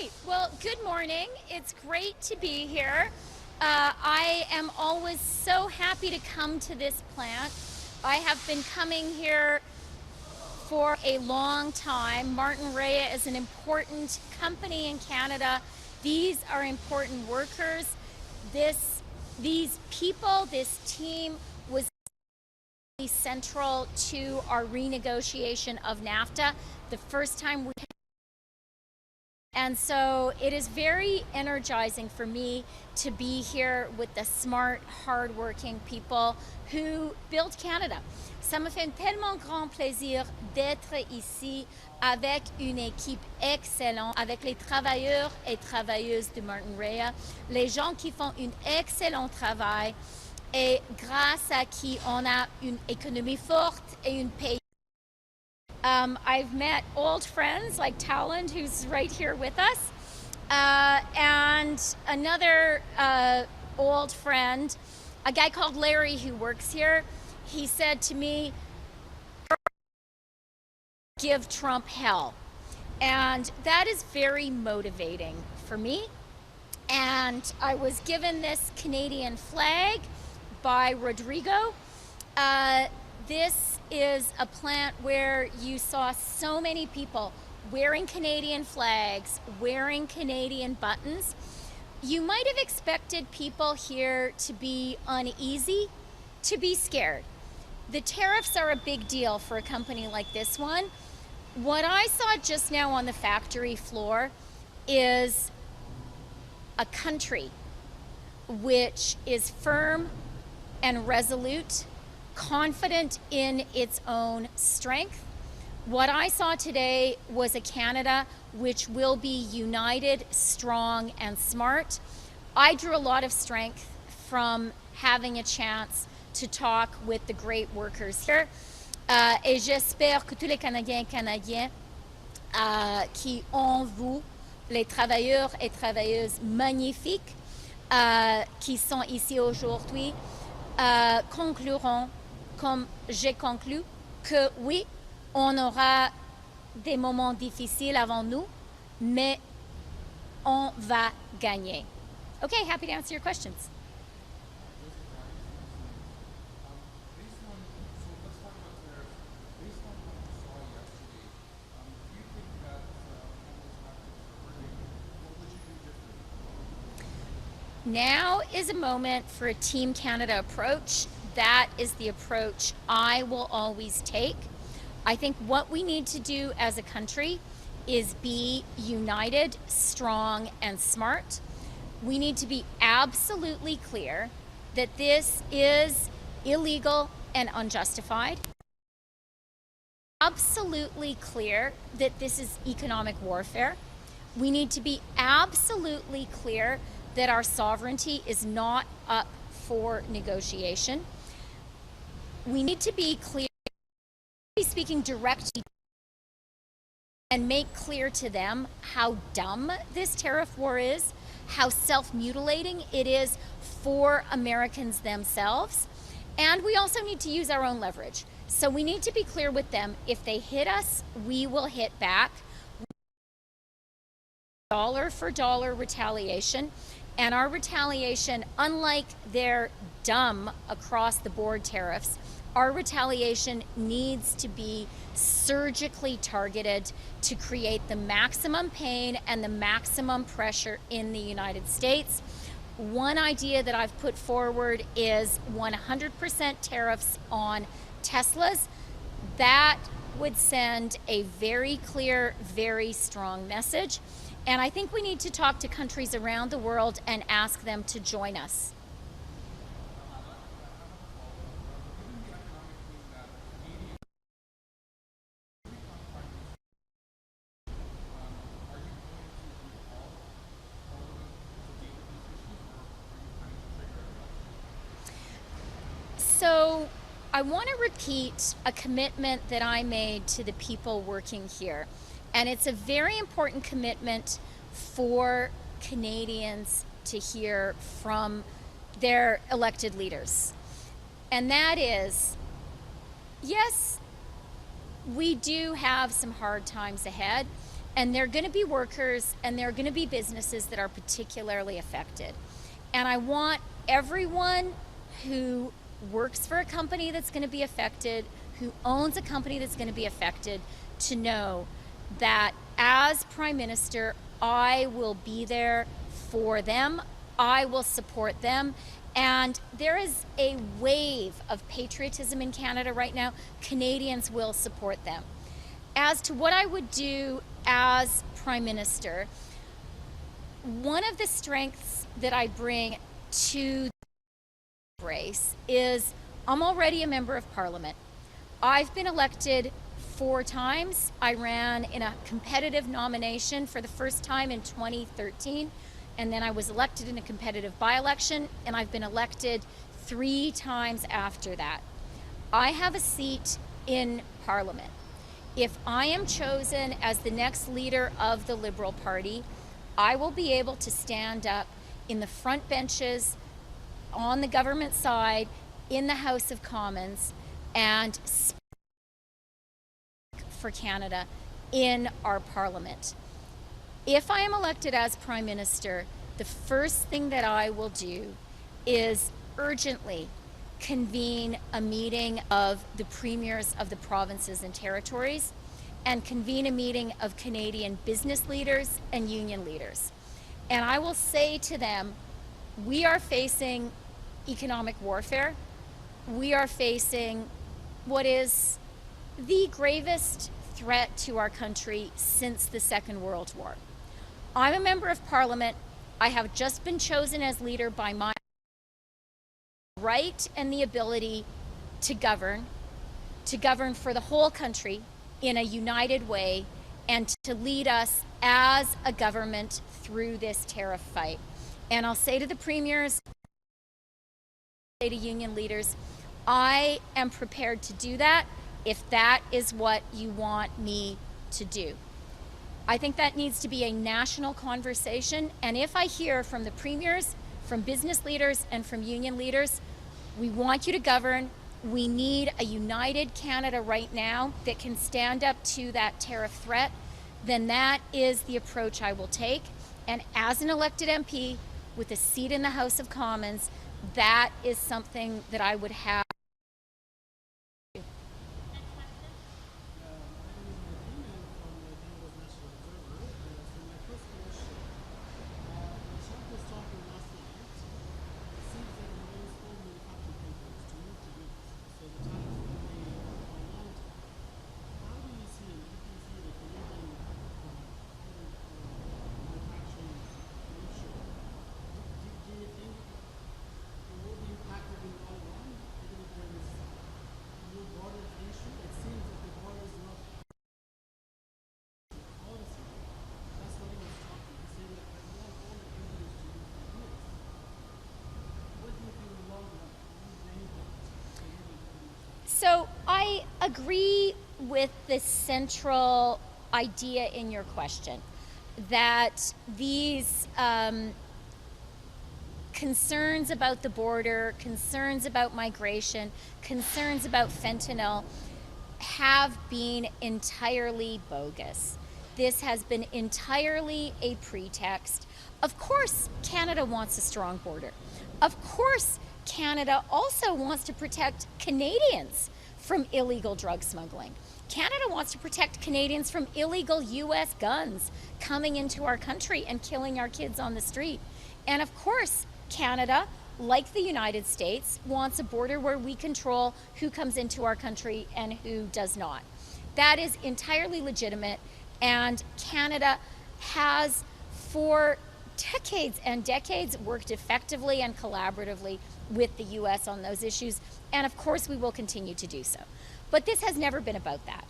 right. Well, good morning. It's great to be here. I am always so happy to come to this plant. I have been coming here for a long time. Martinrea is an important company in Canada. These are important workers. These people, this team was central to our renegotiation of NAFTA the first time we. And so it is very energizing for me to be here with the smart, hardworking people who built Canada. Ça me fait un tellement grand plaisir d'être ici avec une équipe excellente, avec les travailleurs et travailleuses de Martinrea, les gens qui font un excellent travail et grâce à qui on a une économie forte et un pays. I've met old friends like Talland, who's right here with us, and another old friend, a guy called Larry who works here. He said to me, "Give Trump hell." And that is very motivating for me. And I was given this Canadian flag by Rodrigo. This is a plant where you saw so many people wearing Canadian flags, wearing Canadian buttons. You might have expected people here to be uneasy, to be scared. The tariffs are a big deal for a company like this one. What I saw just now on the factory floor is a country which is firm and resolute, confident in its own strength. What I saw today was a Canada which will be united, strong, and smart. I drew a lot of strength from having a chance to talk with the great workers here. Et j'espère que tous les Canadiens et Canadiennes qui ont vu les travailleurs et travailleuses magnifiques qui sont ici aujourd'hui concluront, comme j'ai conclu, que oui, on aura des moments difficiles avant nous, mais on va gagner. Okay, happy to answer your questions. Now is a moment for a Team Canada approach. That is the approach I will always take. I think what we need to do as a country is be united, strong, and smart. We need to be absolutely clear that this is illegal and unjustified. Absolutely clear that this is economic warfare. We need to be absolutely clear that our sovereignty is not up for negotiation. We need to be clear, speaking directly, and make clear to them how dumb this tariff war is, how self-mutilating it is for Americans themselves. And we also need to use our own leverage. So we need to be clear with them. If they hit us, we will hit back. Dollar for dollar retaliation. And our retaliation, unlike their dumb across the board tariffs, our retaliation needs to be surgically targeted to create the maximum pain and the maximum pressure in the United States. One idea that I've put forward is 100% tariffs on Teslas. That would send a very clear, very strong message. And I think we need to talk to countries around the world and ask them to join us. So I want to repeat a commitment that I made to the people working here. And it's a very important commitment for Canadians to hear from their elected leaders. And that is, yes, we do have some hard times ahead. And there are going to be workers and there are going to be businesses that are particularly affected. And I want everyone who works for a company that's going to be affected, who owns a company that's going to be affected, to know that as Prime Minister, I will be there for them. I will support them. And there is a wave of patriotism in Canada right now. Canadians will support them. As to what I would do as Prime Minister, one of the strengths that I bring to the race is I'm already a member of Parliament. I've been elected 4 times. I ran in a competitive nomination for the first time in 2013, and then I was elected in a competitive by-election, and I've been elected 3 times after that. I have a seat in Parliament. If I am chosen as the next leader of the Liberal Party, I will be able to stand up in the front benches, on the government side, in the House of Commons, and speak for Canada in our Parliament. If I am elected as Prime Minister, the first thing that I will do is urgently convene a meeting of the premiers of the provinces and territories and convene a meeting of Canadian business leaders and union leaders. And I will say to them, we are facing economic warfare. We are facing what is the gravest threat to our country since the Second World War. I'm a member of Parliament. I have just been chosen as leader by my right and the ability to govern for the whole country in a united way and to lead us as a government through this tariff fight. And I'll say to the premiers, say to union leaders, I am prepared to do that if that is what you want me to do. I think that needs to be a national conversation, and if I hear from the premiers, from business leaders, and from union leaders, we want you to govern, we need a united Canada right now that can stand up to that tariff threat, then that is the approach I will take. And as an elected MP with a seat in the House of Commons, that is something that I would have. So I agree with the central idea in your question, that these concerns about the border, concerns about migration, concerns about fentanyl have been entirely bogus. This has been entirely a pretext. Of course, Canada wants a strong border. Of course, Canada also wants to protect Canadians from illegal drug smuggling. Canada wants to protect Canadians from illegal US guns coming into our country and killing our kids on the street. And of course, Canada, like the United States, wants a border where we control who comes into our country and who does not. That is entirely legitimate, and Canada has for decades and decades worked effectively and collaboratively with the US on those issues, and of course we will continue to do so. But this has never been about that.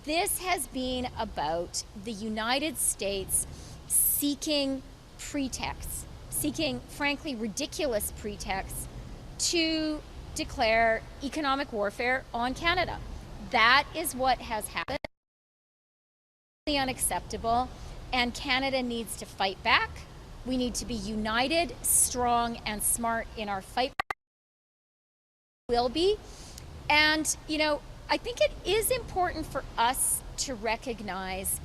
This has been about the United States seeking pretexts, seeking frankly ridiculous pretexts to declare economic warfare on Canada. That is what has happened. It's unacceptable, and Canada needs to fight back. We need to be united, strong, and smart in our fight. Will be. And, you know, I think it is important for us to recognize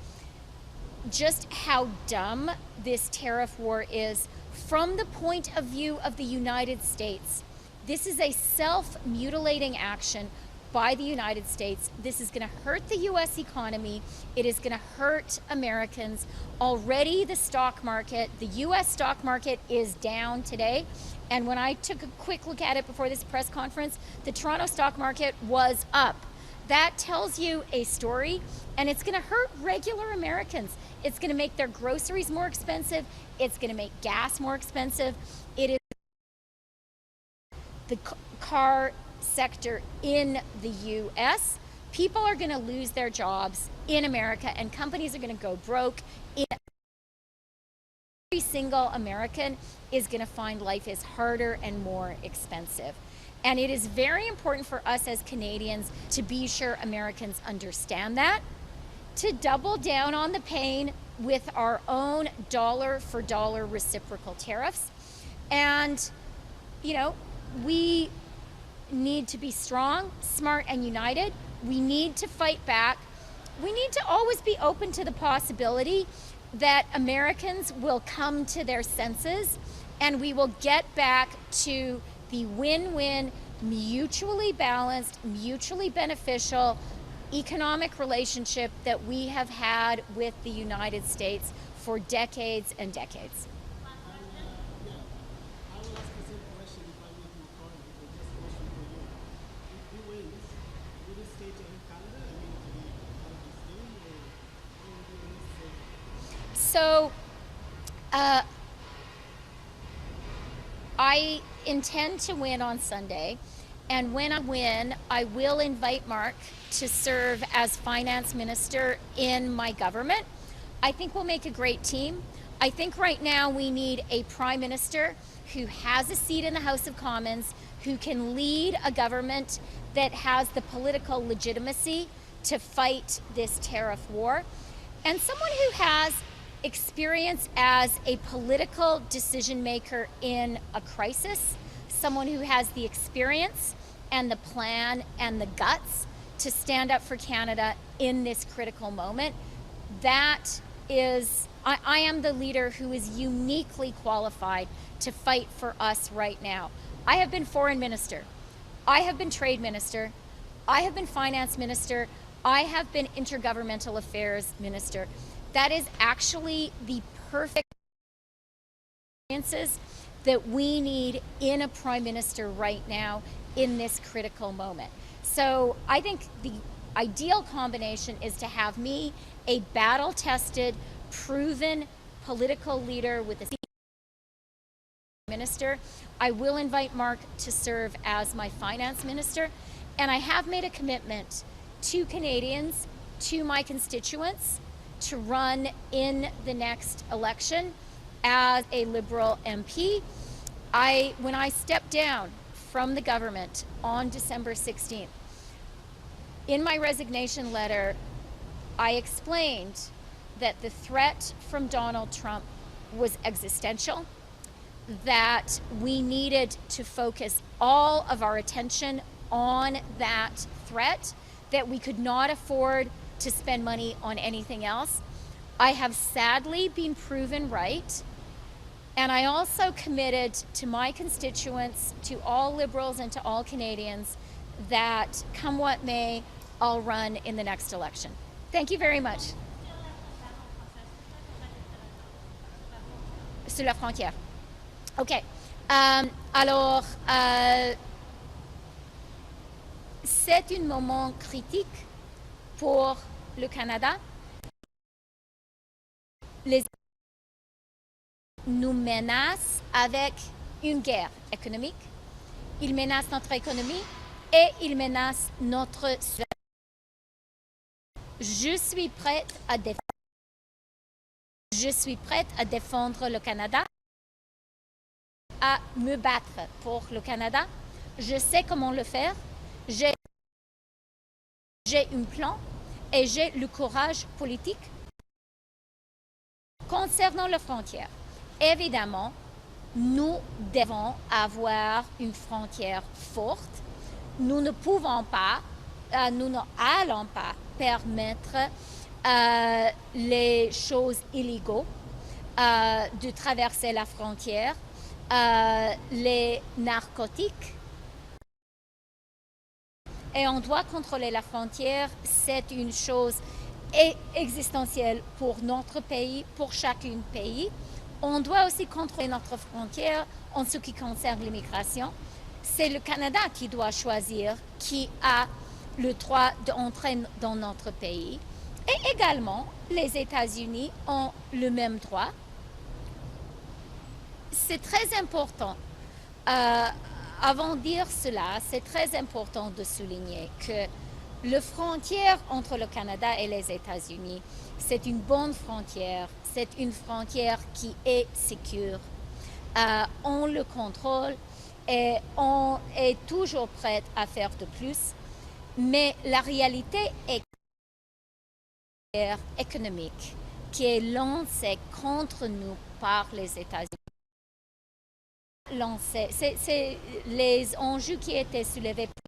just how dumb this tariff war is from the point of view of the United States. This is a self-mutilating action by the United States. This is going to hurt the US economy. It is going to hurt Americans. Already the stock market, the US stock market is down today. And when I took a quick look at it before this press conference, the Toronto stock market was up. That tells you a story, and it's going to hurt regular Americans. It's going to make their groceries more expensive. It's going to make gas more expensive. It is the car sector in the US. People are going to lose their jobs in America, and companies are going to go broke. Every single American is going to find life is harder and more expensive. And it is very important for us as Canadians to be sure Americans understand that, to double down on the pain with our own dollar for dollar reciprocal tariffs. And, you know, we need to be strong, smart, and united. We need to fight back. We need to always be open to the possibility that Americans will come to their senses and we will get back to the win-win, mutually balanced, mutually beneficial economic relationship that we have had with the United States for decades and decades. So I intend to win on Sunday, and when I win, I will invite Mark to serve as finance minister in my government. I think we'll make a great team. I think right now we need a prime minister who has a seat in the House of Commons, who can lead a government that has the political legitimacy to fight this tariff war, and someone who has experience as a political decision maker in a crisis, someone who has the experience and the plan and the guts to stand up for Canada in this critical moment. That is, I am the leader who is uniquely qualified to fight for us right now. I have been foreign minister, I have been trade minister, I have been finance minister, I have been intergovernmental affairs minister. That is actually the perfect experiences that we need in a prime minister right now in this critical moment. So I think the ideal combination is to have me, a battle-tested, proven political leader with a minister. I will invite Mark to serve as my finance minister, and I have made a commitment to Canadians, to my constituents, to run in the next election as a Liberal MP. When I stepped down from the government on December 16th, in my resignation letter, I explained that the threat from Donald Trump was existential, that we needed to focus all of our attention on that threat, that we could not afford to spend money on anything else. I have sadly been proven right, and I also committed to my constituents, to all Liberals and to all Canadians, that come what may, I'll run in the next election. Thank you very much. Sur la frontière. OK. Alors, c'est un moment critique pour le Canada. Les nous menacent avec une guerre économique. Ils menacent notre économie et ils menacent notre société. Je suis prête à défendre le Canada, à me battre pour le Canada. Je sais comment le faire. J'ai un plan et j'ai le courage politique. Concernant les frontières, évidemment, nous devons avoir une frontière forte. Nous ne pouvons pas, nous n'allons pas permettre les choses illégaux, de traverser la frontière, les narcotiques. Et on doit contrôler la frontière, c'est une chose existentielle pour notre pays, pour chacun pays. On doit aussi contrôler notre frontière en ce qui concerne l'immigration. C'est le Canada qui doit choisir qui a le droit d'entrer dans notre pays. Et également, les États-Unis ont le même droit. C'est très important. Avant de dire cela, c'est très important de souligner que la frontière entre le Canada et les États-Unis, c'est une bonne frontière. C'est une frontière qui est sécure. On le contrôle et on est toujours prêt à faire de plus. Mais la réalité est économique qui est lancée contre nous par les États-Unis. C'est les enjeux qui étaient soulevés par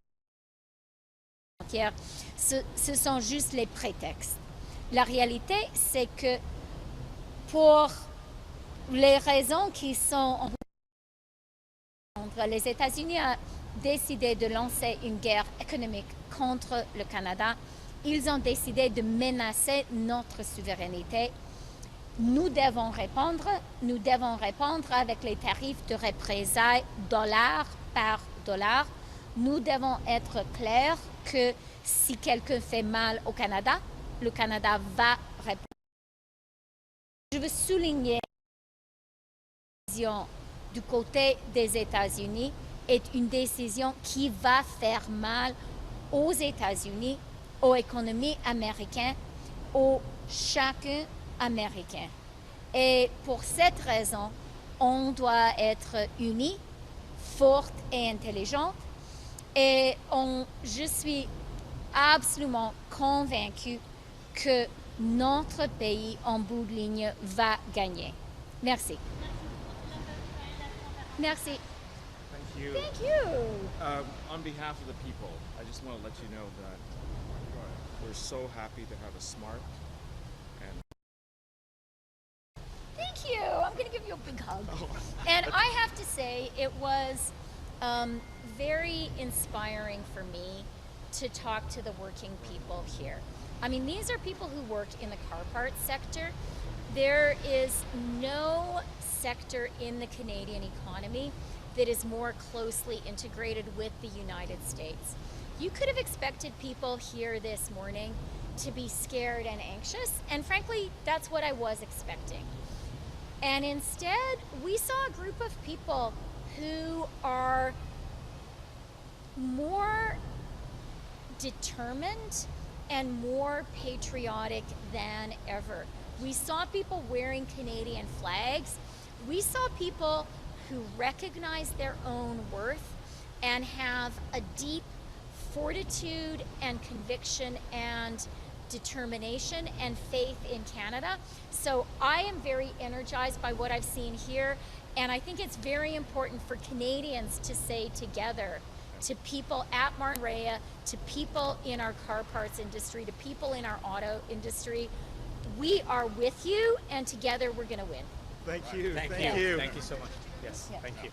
la frontière, ce sont juste les prétextes. La réalité, c'est que pour les raisons qui sont les États-Unis ont décidé de lancer une guerre économique contre le Canada. Ils ont décidé de menacer notre souveraineté. Nous devons répondre avec les tarifs de représailles dollar par dollar. Nous devons être clairs que si quelqu'un fait mal au Canada, le Canada va répondre. Je veux souligner que la décision du côté des États-Unis est une décision qui va faire mal aux États-Unis, aux économies américaines, aux chacun américain. Et pour cette raison, on doit être unis, forte et intelligente. Et je suis absolument convaincue que notre pays, en bout de ligne, va gagner. Merci. Merci. Thank you. Thank you. On behalf of the people, I just want to let you know that we're so happy to have a smart and Thank you. I'm going to give you a big hug. And I have to say, it was very inspiring for me to talk to the working people here. I mean, these are people who work in the car parts sector. There is no sector in the Canadian economy that is more closely integrated with the United States. You could have expected people here this morning to be scared and anxious, and frankly, that's what I was expecting. And instead, we saw a group of people who are more determined and more patriotic than ever. We saw people wearing Canadian flags. We saw people who recognize their own worth and have a deep fortitude and conviction and determination and faith in Canada. So I am very energized by what I've seen here, and I think it's very important for Canadians to say together to people at Martin Rea, to people in our car parts industry, to people in our auto industry, we are with you, and together we're going to win. thank you. Thank you so much. Yes, Yeah. thank you.